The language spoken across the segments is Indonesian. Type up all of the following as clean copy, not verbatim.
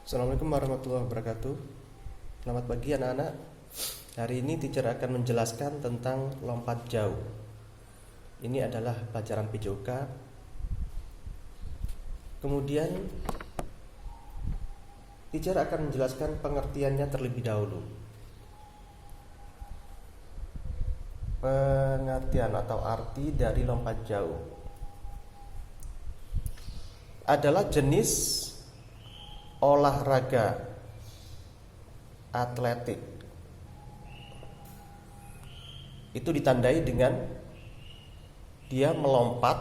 Assalamualaikum warahmatullahi wabarakatuh. Selamat pagi anak-anak. Hari ini teacher akan menjelaskan tentang lompat jauh. Ini adalah pelajaran PJOK. Kemudian teacher akan menjelaskan pengertiannya terlebih dahulu. Pengertian atau arti dari lompat jauh adalah jenis olahraga atletik. Itu ditandai dengan dia melompat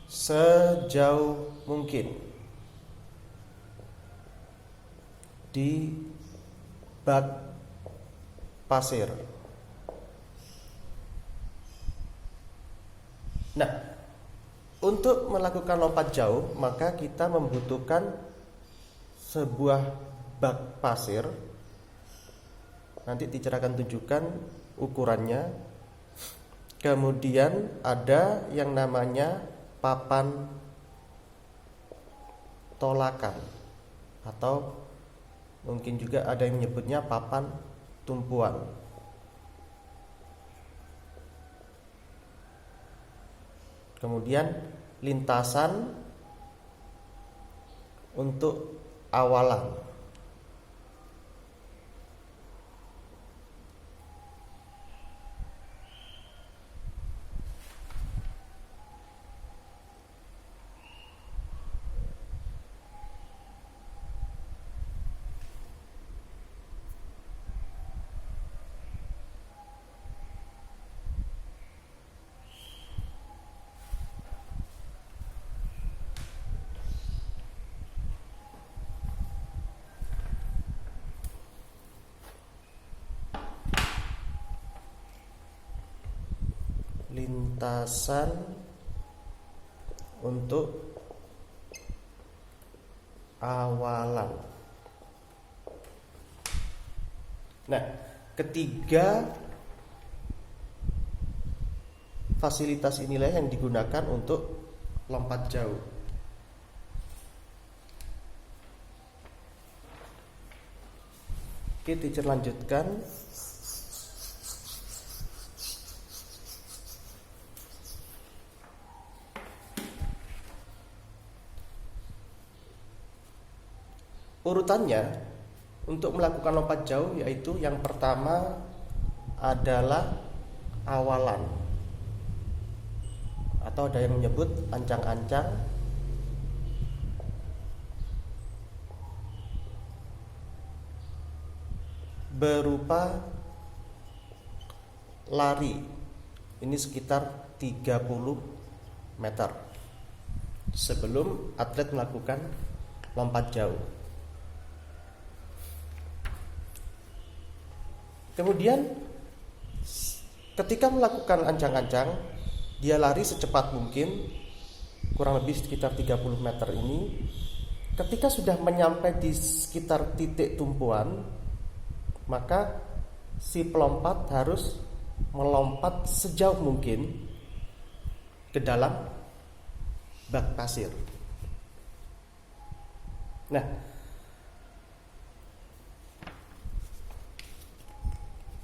sejauh mungkin di bak pasir. Nah, untuk melakukan lompat jauh, maka kita membutuhkan sebuah bak pasir. Nanti teacher akan tunjukkan ukurannya. Kemudian ada yang namanya papan tolakan, atau mungkin juga ada yang menyebutnya papan tumpuan. Kemudian lintasan untuk awalan. Lintasan untuk awalan. Nah, ketiga fasilitas inilah yang digunakan untuk lompat jauh. Oke, teacher lanjutkan. Urutannya untuk melakukan lompat jauh yaitu yang pertama adalah awalan, atau ada yang menyebut ancang-ancang. Berupa lari. Ini sekitar 30 meter sebelum atlet melakukan lompat jauh. Kemudian ketika melakukan ancang-ancang, dia lari secepat mungkin, kurang lebih sekitar 30 meter ini. Ketika sudah menyampai di sekitar titik tumpuan, maka si pelompat harus melompat sejauh mungkin ke dalam bak pasir. Nah,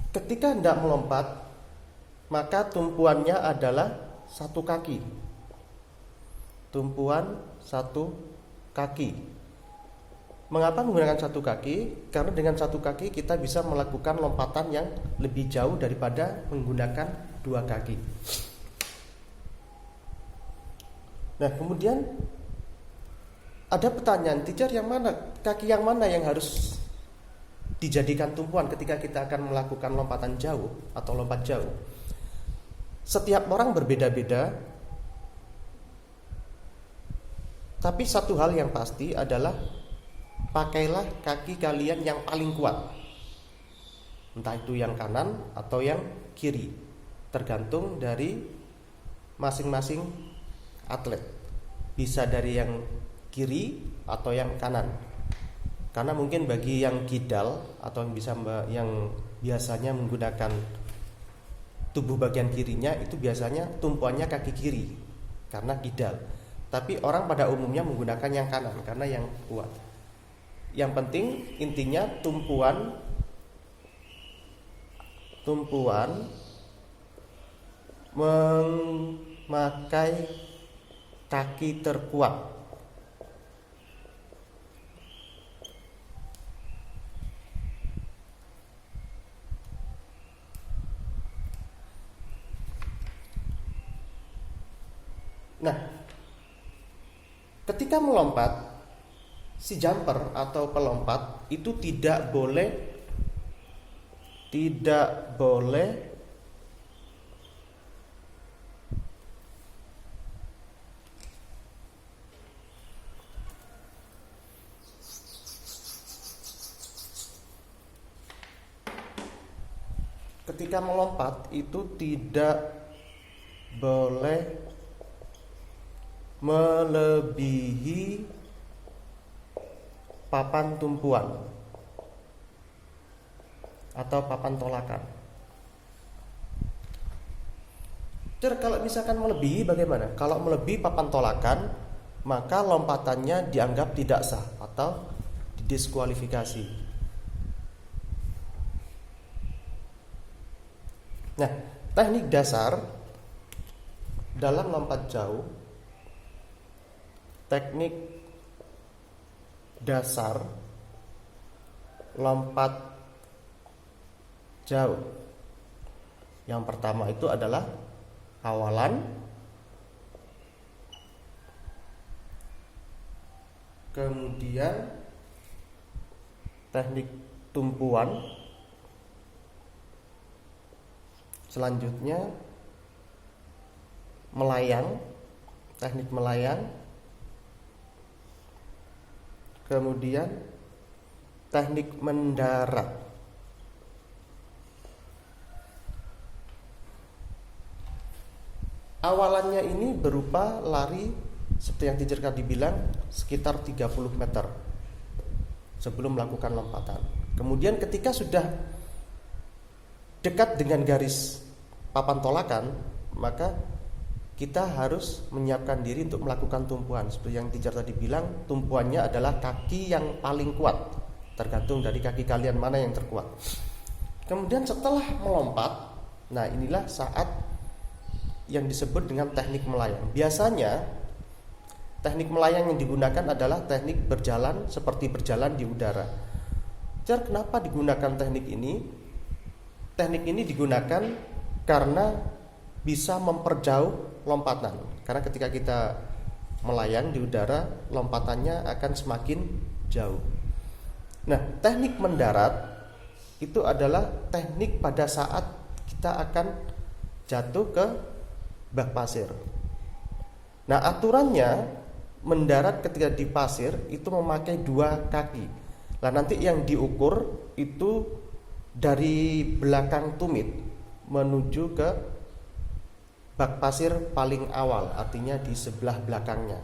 ketika hendak melompat, maka tumpuannya adalah satu kaki. Tumpuan satu kaki. Mengapa menggunakan satu kaki? Karena dengan satu kaki kita bisa melakukan lompatan yang lebih jauh daripada menggunakan dua kaki. Nah, kemudian ada pertanyaan, teacher, kaki yang mana yang harus dijadikan tumpuan ketika kita akan melakukan lompatan jauh atau lompat jauh? Setiap orang berbeda-beda, tapi satu hal yang pasti adalah pakailah kaki kalian yang paling kuat, entah itu yang kanan atau yang kiri, tergantung dari masing-masing atlet. Bisa dari yang kiri atau yang kanan. Karena mungkin bagi yang kidal atau yang biasanya menggunakan tubuh bagian kirinya, itu biasanya tumpuannya kaki kiri karena kidal. Tapi orang pada umumnya menggunakan yang kanan karena yang kuat. Yang penting intinya tumpuan memakai kaki terkuat. Nah, ketika melompat, si jumper atau pelompat itu tidak boleh ketika melompat itu tidak boleh melebihi papan tumpuan atau papan tolakan. Jadi kalau misalkan melebihi bagaimana? Kalau melebihi papan tolakan, maka lompatannya dianggap tidak sah atau didiskualifikasi. Nah, teknik dasar dalam lompat jauh, teknik dasar lompat jauh. Yang pertama itu adalah awalan, kemudian teknik tumpuan, selanjutnya melayang, teknik melayang, kemudian teknik mendarat. Awalannya ini berupa lari seperti yang teacher tadi bilang sekitar 30 meter sebelum melakukan lompatan. Kemudian ketika sudah dekat dengan garis papan tolakan, maka kita harus menyiapkan diri untuk melakukan tumpuan. Seperti yang teacher tadi bilang, tumpuannya adalah kaki yang paling kuat, tergantung dari kaki kalian mana yang terkuat. Kemudian setelah melompat, nah inilah saat yang disebut dengan teknik melayang. Biasanya teknik melayang yang digunakan adalah teknik berjalan seperti berjalan di udara. Jadi kenapa digunakan teknik ini? Teknik ini digunakan karena bisa memperjauh lompatan. Karena ketika kita melayang di udara, lompatannya akan semakin jauh. Nah, teknik mendarat itu adalah teknik pada saat kita akan jatuh ke bak pasir. Nah, aturannya mendarat ketika di pasir itu memakai 2 kaki. Nah, nanti yang diukur itu dari belakang tumit menuju ke bak pasir paling awal, artinya di sebelah belakangnya.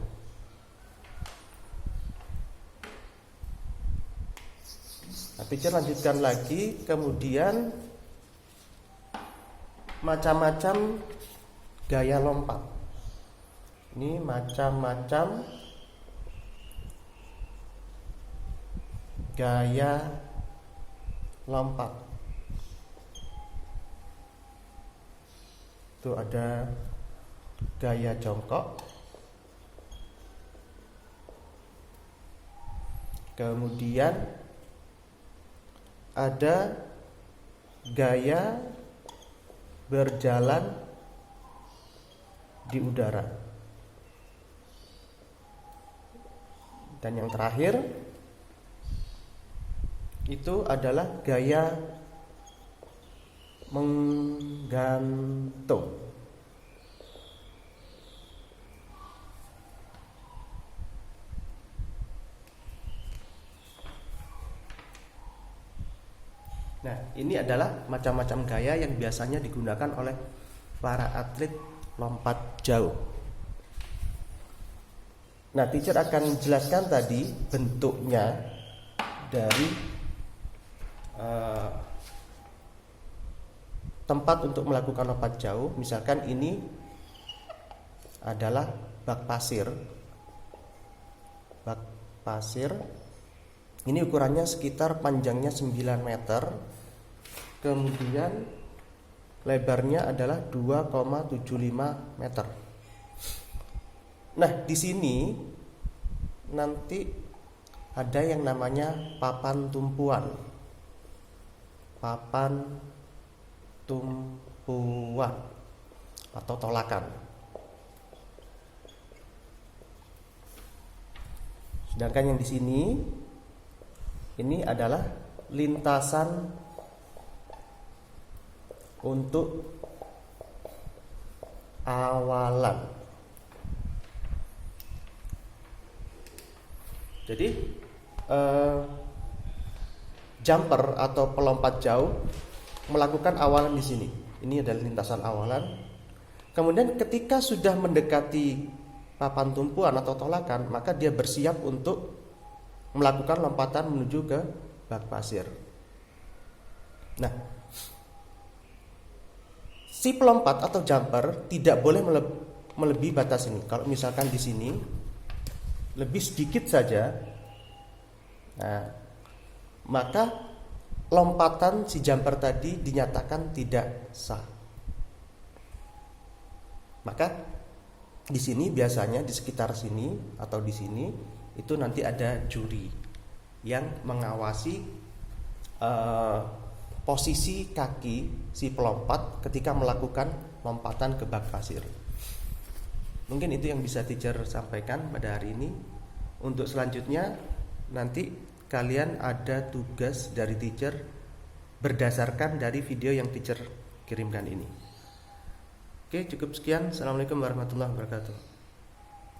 Nah, teacher lanjutkan lagi, kemudian macam-macam gaya lompat. Ini macam-macam gaya lompat. Itu ada gaya jongkok, kemudian ada gaya berjalan di udara, dan yang terakhir itu adalah gaya menggantung. Nah, ini adalah macam-macam gaya yang biasanya digunakan oleh para atlet lompat jauh. Nah, teacher akan jelaskan tadi bentuknya dari tempat untuk melakukan lompat jauh. Misalkan ini adalah bak pasir. Bak pasir ini ukurannya sekitar panjangnya 9 meter, kemudian lebarnya adalah 2,75 meter. Nah, di sini nanti ada yang namanya papan tumpuan. Papan tumpuan atau tolakan. Sedangkan yang di sini ini adalah lintasan untuk awalan. Jadi jumper atau pelompat jauh melakukan awalan di sini. Ini adalah lintasan awalan. Kemudian ketika sudah mendekati papan tumpuan atau tolakan, maka dia bersiap untuk melakukan lompatan menuju ke bak pasir. Nah, si pelompat atau jumper tidak boleh melebihi batas ini. Kalau misalkan di sini lebih sedikit saja, nah, maka lompatan si jumper tadi dinyatakan tidak sah. Maka di sini biasanya di sekitar sini atau di sini itu nanti ada juri yang mengawasi posisi kaki si pelompat ketika melakukan lompatan ke bak pasir. Mungkin itu yang bisa teacher sampaikan pada hari ini. Untuk selanjutnya nanti kalian ada tugas dari teacher berdasarkan dari video yang teacher kirimkan ini. Oke, cukup sekian. Assalamualaikum warahmatullahi wabarakatuh.